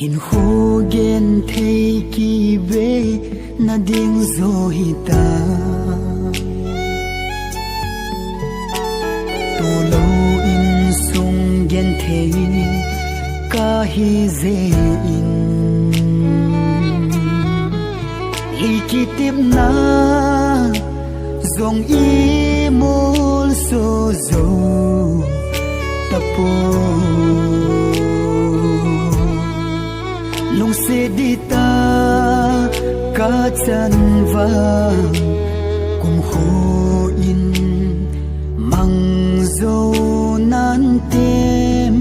hin khu gen thei ki ve na ding zo hi ta to lo in sung gen thei ka hi ze in ikitip na zong i mul so zo tapo lung se di ta ka chan vang kum ho in mang zo nan tem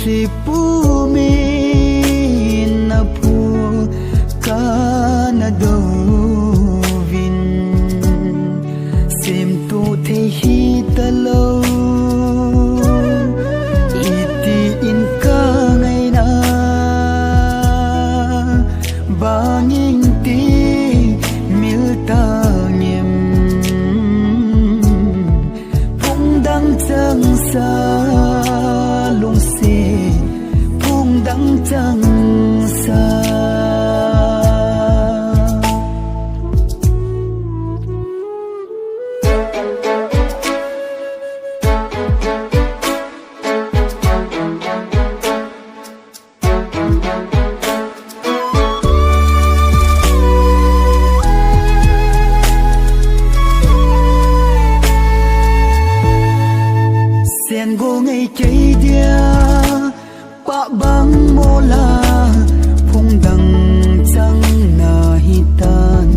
si pu mi na pu ka na do vin sim tu the hi ta lo iti in ka ngai na banging ti mil ta nyem phung dang chang sa lung si phung dang chang sa sen go ngay chơi dia pa bang mola phung dang chang na hitan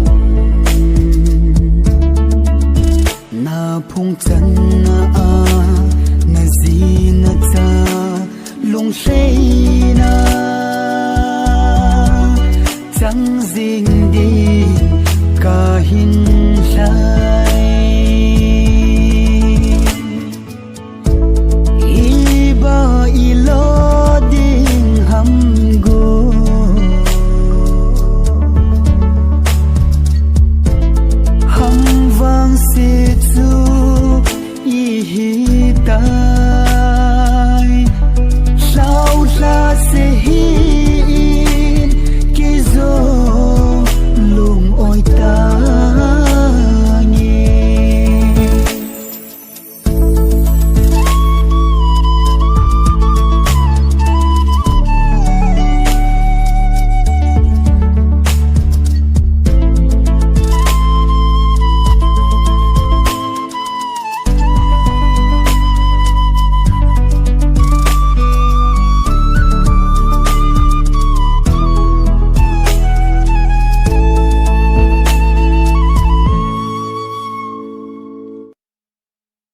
na phung chan na a na zi na cha lung sei na chang jing di ka hin sai ilo ding ham go ham vang se chu i hi ta